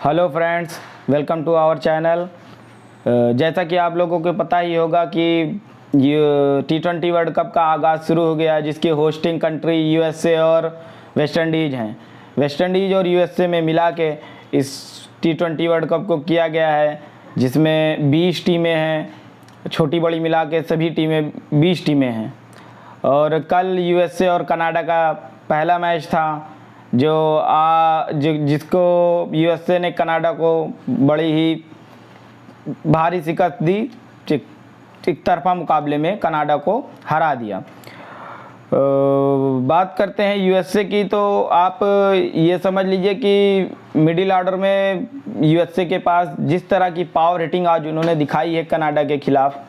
Hello friends, welcome to our channel. जैसा कि आप लोगों को पता ही होगा कि ये T20 वर्ल्ड कप का आगाज़ शुरू हो गया है, जिसकी होस्टिंग कंट्री यूएसए और वेस्ट इंडीज़ हैं। वेस्ट इंडीज़ और यूएसए में मिला के इस T20 वर्ल्ड कप को किया गया है, जिसमें 20 टीमें हैं, छोटी बड़ी मिला के सभी टीमें 20 टीमें हैं। और कल यूएसए और कनाडा का पहला मैच था, जिसको यूएसए ने कनाडा को बड़ी ही भारी शिकस्त दी। एक तरफा मुकाबले में कनाडा को हरा दिया। बात करते हैं यूएसए की, तो आप ये समझ लीजिए कि मिडिल ऑर्डर में यूएसए के पास जिस तरह की पावर हिटिंग आज उन्होंने दिखाई है कनाडा के खिलाफ,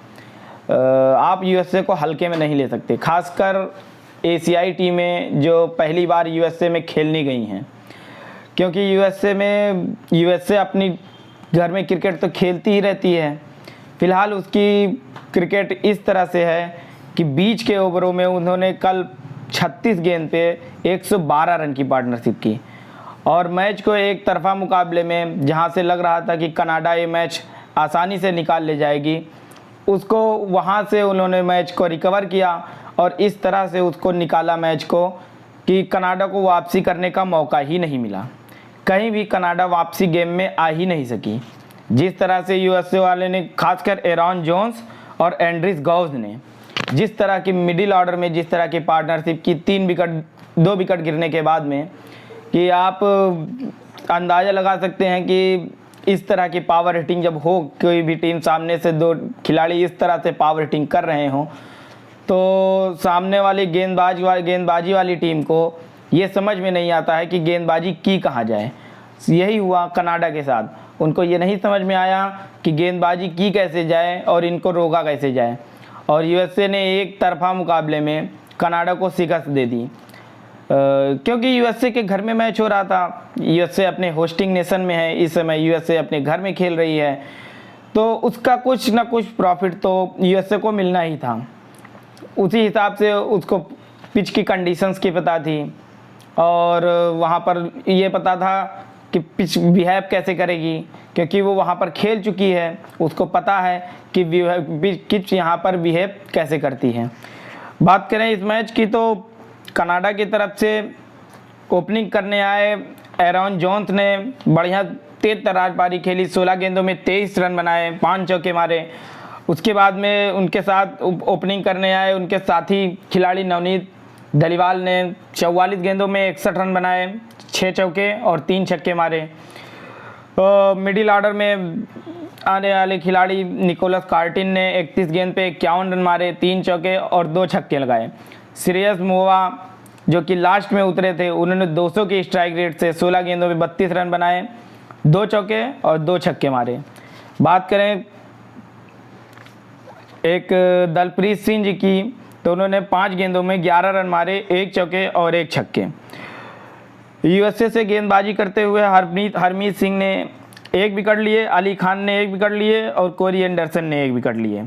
आप यूएसए को हल्के में नहीं ले सकते। खासकर एशियाई टीमें जो पहली बार यूएसए में खेलनी गई हैं, क्योंकि यूएसए अपनी घर में क्रिकेट तो खेलती ही रहती है। फ़िलहाल उसकी क्रिकेट इस तरह से है कि बीच के ओवरों में उन्होंने कल 36 गेंद पे 112 रन की पार्टनरशिप की और मैच को एक तरफा मुकाबले में, जहां से लग रहा था कि कनाडा ये मैच आसानी से निकाल ले जाएगी, उसको वहां से उन्होंने मैच को रिकवर किया और इस तरह से उसको निकाला मैच को कि कनाडा को वापसी करने का मौका ही नहीं मिला। कहीं भी कनाडा वापसी गेम में आ ही नहीं सकी। जिस तरह से यूएसए वाले ने, खासकर एरॉन जोन्स और एंड्रिस गॉव्स ने जिस तरह की मिडिल ऑर्डर में जिस तरह की पार्टनरशिप की, 2 विकेट गिरने के बाद में, कि आप अंदाज़ा लगा सकते हैं कि इस तरह की पावर हिटिंग जब हो, कोई भी टीम सामने से 2 खिलाड़ी इस तरह से पावर हिटिंग कर रहे हों, तो सामने वाली गेंदबाजी वाली टीम को ये समझ में नहीं आता है कि गेंदबाजी की कहाँ जाए। यही हुआ कनाडा के साथ। उनको ये नहीं समझ में आया कि गेंदबाजी की कैसे जाए और इनको रोका कैसे जाए, और यूएसए ने एक तरफा मुकाबले में कनाडा को शिकस्त दे दी। क्योंकि यूएसए के घर में मैच हो रहा था, यूएसए अपने होस्टिंग नेशन में है, इस समय यूएसए अपने घर में खेल रही है, तो उसका कुछ ना कुछ प्रॉफिट तो यूएसए को मिलना ही था। उसी हिसाब से उसको पिच की कंडीशंस की पता थी और वहाँ पर ये पता था कि पिच बिहेव कैसे करेगी, क्योंकि वो वहाँ पर खेल चुकी है। उसको पता है कि पिच यहाँ पर बिहेव कैसे करती है। बात करें इस मैच की, तो कनाडा की तरफ से ओपनिंग करने आए एरॉन जोन्स ने बढ़िया तेज तर्रार पारी खेली। 16 गेंदों में 23 रन बनाए, 5 चौके मारे। उसके बाद में उनके साथ ओपनिंग करने आए उनके साथी खिलाड़ी नवनीत दलीवाल ने 44 गेंदों में 61 रन बनाए, 6 चौके और 3 छक्के मारे। मिडिल ऑर्डर में आने वाले खिलाड़ी निकोलस कार्टिन ने 31 गेंद पे 51 रन मारे, 3 चौके और 2 छक्के लगाए। श्रेयस मोवा जो कि लास्ट में उतरे थे, उन्होंने 200 की स्ट्राइक रेट से 16 गेंदों में 32 रन बनाए, 2 चौके और 2 छक्के मारे। बात करें एक दलप्रीत सिंह जी की, तो उन्होंने 5 गेंदों में 11 रन मारे, 1 चौके और 1 छक्के। यूएसए से गेंदबाजी करते हुए हरमीत सिंह ने 1 विकेट लिए, अली खान ने 1 विकेट लिए और कोरी एंडरसन ने 1 विकेट लिए।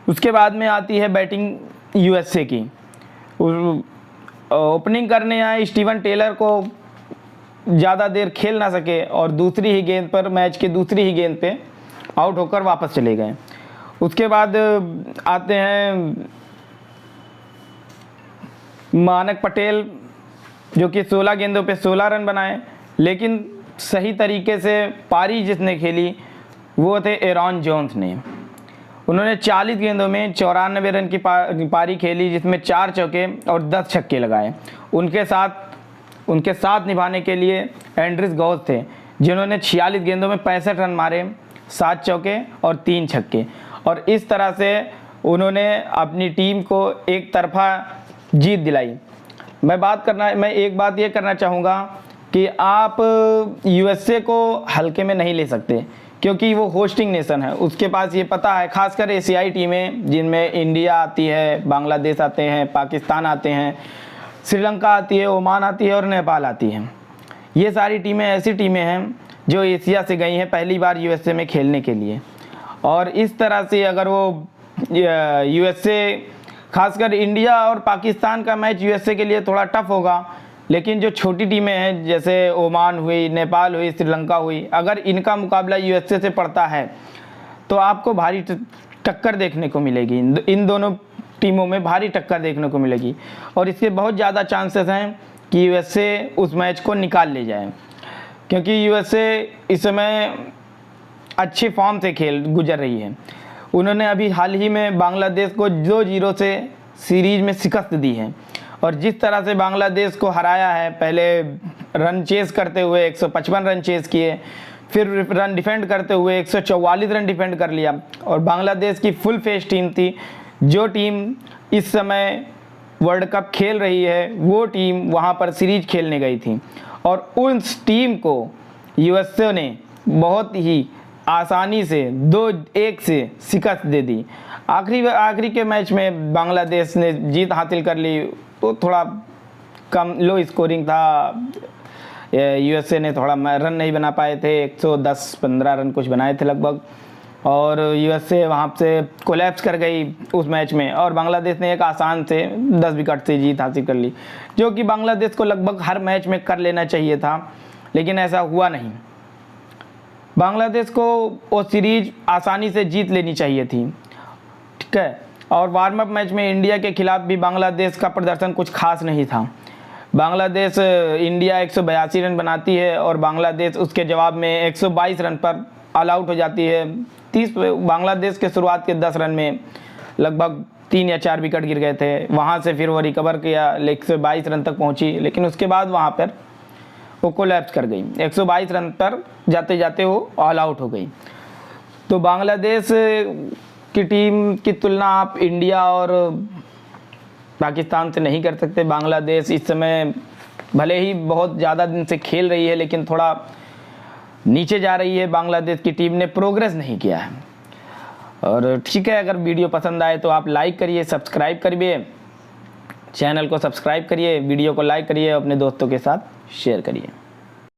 उसके बाद में आती है बैटिंग यूएसए की। ओपनिंग करने आए स्टीवन टेलर को ज़्यादा देर खेल ना सके और दूसरी ही गेंद पर, मैच की दूसरी ही गेंद पे आउट होकर वापस चले गए। उसके बाद आते हैं मानक पटेल, जो कि 16 गेंदों पे 16 रन बनाए, लेकिन सही तरीके से पारी जिसने खेली वो थे एरॉन जोन्स ने। उन्होंने 40 गेंदों में 94 रन की पारी खेली, जिसमें 4 चौके और 10 छक्के लगाए। उनके साथ निभाने के लिए एंड्रिस गॉव्स थे, जिन्होंने 46 गेंदों में 65 रन मारे, 7 चौके और 3 छक्के, और इस तरह से उन्होंने अपनी टीम को एक तरफा जीत दिलाई। मैं एक बात ये करना चाहूँगा कि आप यूएसए को हल्के में नहीं ले सकते, क्योंकि वो होस्टिंग नेशन है। उसके पास ये पता है, खासकर एशियाई टीमें जिनमें इंडिया आती है, बांग्लादेश आते हैं, पाकिस्तान आते हैं, श्रीलंका आती है, ओमान आती है और नेपाल आती है। ये सारी टीमें ऐसी टीमें हैं जो एशिया से गई हैं पहली बार यूएसए में खेलने के लिए, और इस तरह से अगर वो यूएसए, खासकर इंडिया और पाकिस्तान का मैच यूएसए के लिए थोड़ा टफ होगा, लेकिन जो छोटी टीमें हैं जैसे ओमान हुई, नेपाल हुई, श्रीलंका हुई, अगर इनका मुकाबला यूएसए से पड़ता है तो आपको भारी टक्कर देखने को मिलेगी। इन दोनों टीमों में भारी टक्कर देखने को मिलेगी और इसके बहुत ज़्यादा चांसेस हैं कि यूएसए उस मैच को निकाल ले जाए, क्योंकि यूएसए इस समय अच्छी फॉर्म से खेल गुजर रही है। उन्होंने अभी हाल ही में बांग्लादेश को 2-0 से सीरीज में शिकस्त दी है और जिस तरह से बांग्लादेश को हराया है, पहले रन चेस करते हुए 155 रन चेस किए, फिर रन डिफेंड करते हुए 144 रन डिफेंड कर लिया और बांग्लादेश की फुल फेस टीम थी। जो टीम इस समय वर्ल्ड कप खेल रही है वो टीम वहाँ पर सीरीज खेलने गई थी और उस टीम को यूएसए ने बहुत ही आसानी से 2-1 से शिकस्त दे दी। आखिरी के मैच में बांग्लादेश ने जीत हासिल कर ली, तो थोड़ा कम लो स्कोरिंग था, यूएसए ने थोड़ा रन नहीं बना पाए थे, 110-15 रन कुछ बनाए थे लगभग और यूएसए वहाँ से कोलैप्स कर गई उस मैच में और बांग्लादेश ने एक आसान से 10 विकेट से जीत हासिल कर ली, जो कि बांग्लादेश को लगभग हर मैच में कर लेना चाहिए था, लेकिन ऐसा हुआ नहीं। बांग्लादेश को वो सीरीज आसानी से जीत लेनी चाहिए थी, ठीक है। और वार्म अप मैच में इंडिया के खिलाफ भी बांग्लादेश का प्रदर्शन कुछ खास नहीं था। बांग्लादेश इंडिया 182 रन बनाती है और बांग्लादेश उसके जवाब में 122 रन पर ऑल आउट हो जाती है। बांग्लादेश के शुरुआत के 10 रन में लगभग 3 या 4 विकेट गिर गए थे, वहाँ से फिर वो रिकवर किया, 122 रन तक पहुँची, लेकिन उसके बाद वहाँ पर वो कोलैप्स कर गई। 122 रन पर जाते जाते वो ऑल आउट हो गई। तो बांग्लादेश की टीम की तुलना आप इंडिया और पाकिस्तान से नहीं कर सकते। बांग्लादेश इस समय भले ही बहुत ज़्यादा दिन से खेल रही है, लेकिन थोड़ा नीचे जा रही है। बांग्लादेश की टीम ने प्रोग्रेस नहीं किया है। और ठीक है, अगर वीडियो पसंद आए तो आप लाइक करिए, सब्सक्राइब करिए, चैनल को सब्सक्राइब करिए, वीडियो को लाइक करिए, अपने दोस्तों के साथ शेयर करिए।